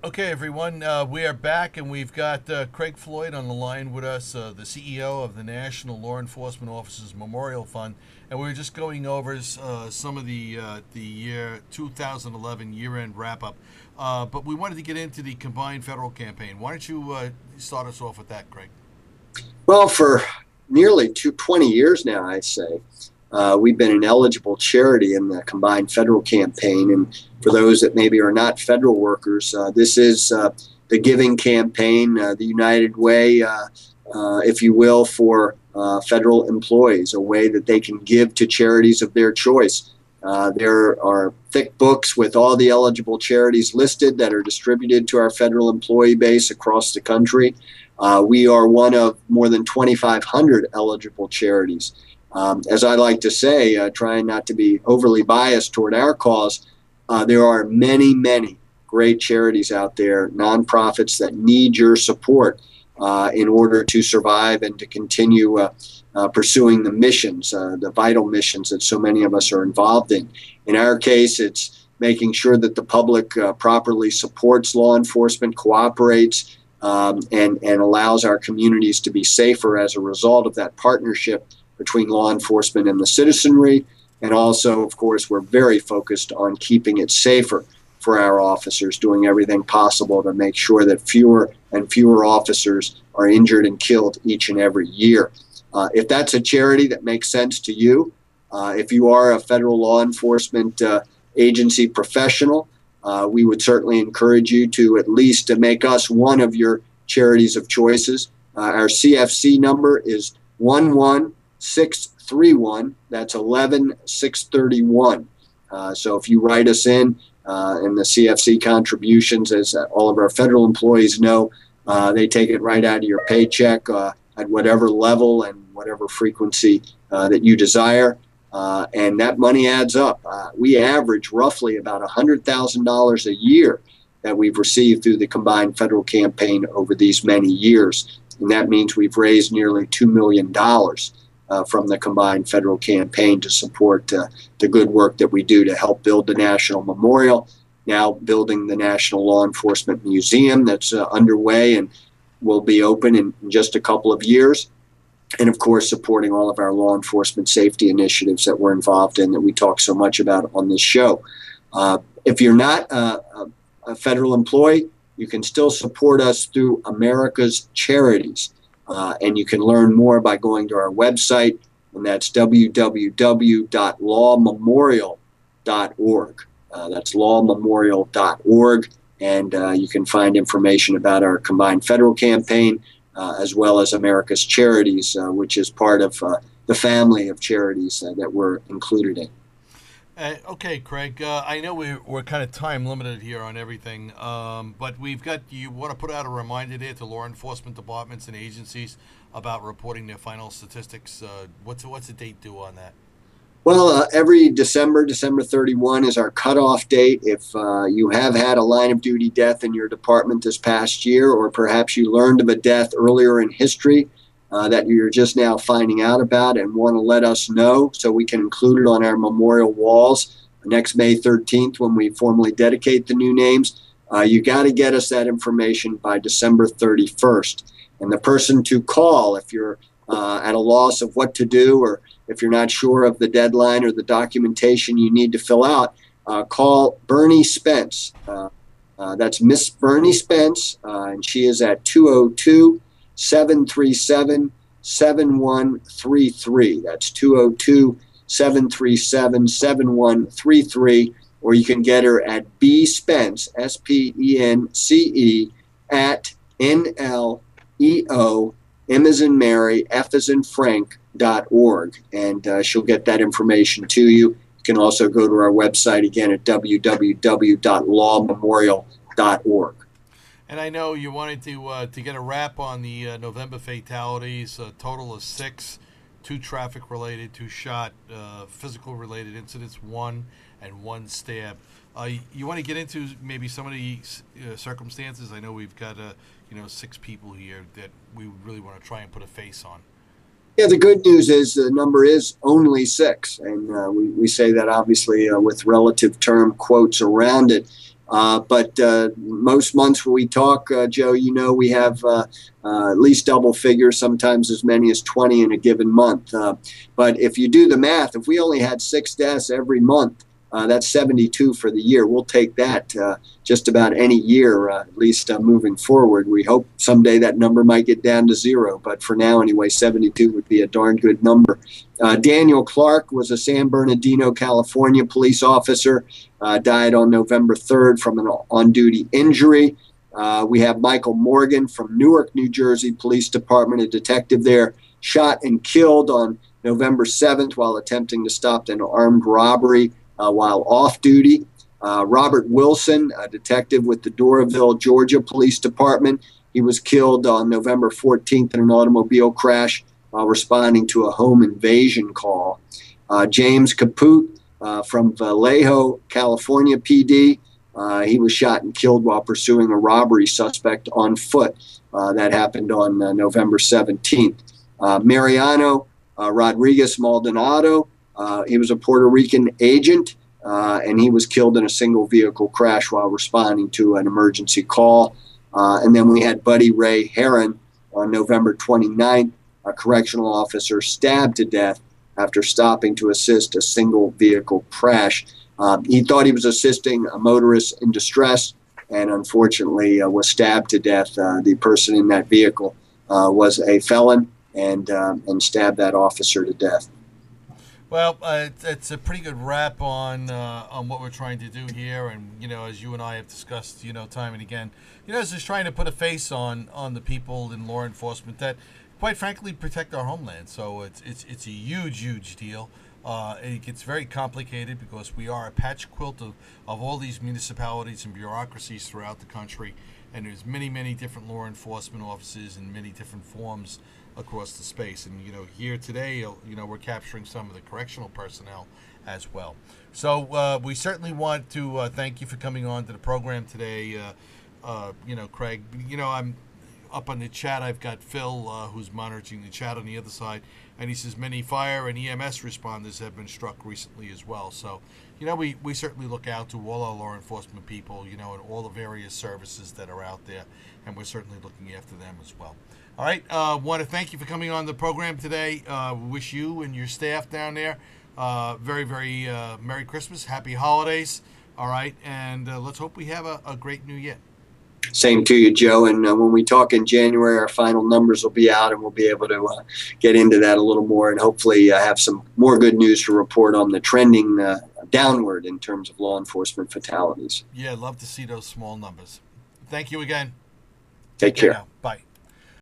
Okay, everyone, we are back, and we've got Craig Floyd on the line with us, the CEO of the National Law Enforcement Officers Memorial Fund, and we were just going over some of the year 2011 year-end wrap-up. But we wanted to get into the combined federal campaign. Why don't you start us off with that, Craig? Well, for nearly 20 years now, I'd say, we've been an eligible charity in the combined federal campaign. And for those that maybe are not federal workers, this is the giving campaign, the United Way, if you will, for federal employees, a way that they can give to charities of their choice. There are thick books with all the eligible charities listed that are distributed to our federal employee base across the country. We are one of more than 2,500 eligible charities. As I like to say, trying not to be overly biased toward our cause, there are many, many great charities out there, nonprofits that need your support in order to survive and to continue pursuing the missions, the vital missions that so many of us are involved in. In our case, it's making sure that the public properly supports law enforcement, cooperates, and allows our communities to be safer as a result of that partnership between law enforcement and the citizenry. And also, of course, we're very focused on keeping it safer for our officers, doing everything possible to make sure that fewer and fewer officers are injured and killed each and every year. If that's a charity that makes sense to you, if you are a federal law enforcement agency professional, we would certainly encourage you to at least to make us one of your charities of choices. Our CFC number is 11631. That's 11631. So if you write us in the CFC contributions, as all of our federal employees know, they take it right out of your paycheck at whatever level and whatever frequency that you desire. And that money adds up. We average roughly about $100,000 a year that we've received through the combined federal campaign over these many years. And that means we've raised nearly $2 million from the combined federal campaign to support the good work that we do to help build the National Memorial, now building the National Law Enforcement Museum that's underway and will be open in just a couple of years. And of course, supporting all of our law enforcement safety initiatives that we're involved in that we talk so much about on this show. If you're not a federal employee, you can still support us through America's Charities. And you can learn more by going to our website, and that's www.lawmemorial.org. That's lawmemorial.org. And you can find information about our combined federal campaign, as well as America's Charities, which is part of the family of charities that we're included in. Okay, Craig, I know we're kind of time limited here on everything, but you want to put out a reminder there to law enforcement departments and agencies about reporting their final statistics. What's the date due on that? Well, every December 31 is our cutoff date. If you have had a line of duty death in your department this past year, or perhaps you learned of a death earlier in history that you're just now finding out about and want to let us know so we can include it on our memorial walls next May 13th when we formally dedicate the new names, you got to get us that information by December 31st. And the person to call if you're at a loss of what to do, or if you're not sure of the deadline or the documentation you need to fill out, call Bernie Spence. That's Miss Bernie Spence, and she is at 202-737-7133. That's 202-737-7133. Or you can get her at bspence, S-P-E-N-C-E, at NLEO, M as in Mary, F as in Frank.org. And she'll get that information to you. You can also go to our website again at www.lawmemorial.org. And I know you wanted to get a wrap on the November fatalities, a total of 6, 2 traffic-related, 2 shot, physical-related incidents, 1, and 1 stab. You want to get into maybe some of the circumstances? I know we've got 6 people here that we really want to try and put a face on. Yeah, the good news is the number is only 6, and we say that obviously with relative term quotes around it. But most months when we talk, Joe, we have at least double figures, sometimes as many as 20 in a given month. But if you do the math, if we only had 6 deaths every month, that's 72 for the year. We'll take that just about any year, at least moving forward. We hope someday that number might get down to 0, but for now anyway, 72 would be a darn good number. Daniel Clark was a San Bernardino, California police officer, died on November 3rd from an on-duty injury. We have Michael Morgan from Newark, New Jersey Police Department, a detective there, shot and killed on November 7th while attempting to stop an armed robbery while off duty. Robert Wilson, a detective with the Doraville, Georgia Police Department, he was killed on November 14th in an automobile crash while responding to a home invasion call. James Caput from Vallejo, California PD, he was shot and killed while pursuing a robbery suspect on foot. That happened on November 17th. Mariano Rodriguez Maldonado, he was a Puerto Rican agent, and he was killed in a single vehicle crash while responding to an emergency call. And then we had Buddy Ray Heron on November 29th, a correctional officer stabbed to death after stopping to assist a single vehicle crash. He thought he was assisting a motorist in distress and unfortunately was stabbed to death. The person in that vehicle was a felon and stabbed that officer to death. Well, it's a pretty good wrap on what we're trying to do here, and as you and I have discussed, time and again, it's just trying to put a face on the people in law enforcement that, quite frankly, protect our homeland. So it's a huge deal. It gets very complicated because we are a patchwork of all these municipalities and bureaucracies throughout the country, and there's many different law enforcement offices in many different forms across the space. And here today, we're capturing some of the correctional personnel as well. So we certainly want to thank you for coming on to the program today. Craig, I'm up on the chat. I've got Phil who's monitoring the chat on the other side, and he says many fire and EMS responders have been struck recently as well. So we certainly look out to all our law enforcement people, and all the various services that are out there, and we're certainly looking after them as well. All right, want to thank you for coming on the program today. We wish you and your staff down there very Merry Christmas, Happy Holidays. All right, and let's hope we have a great New Year. Same to you, Joe. And when we talk in January, our final numbers will be out, and we'll be able to get into that a little more, and hopefully have some more good news to report on the trending downward in terms of law enforcement fatalities. Yeah, love to see those small numbers. Thank you again. Take care.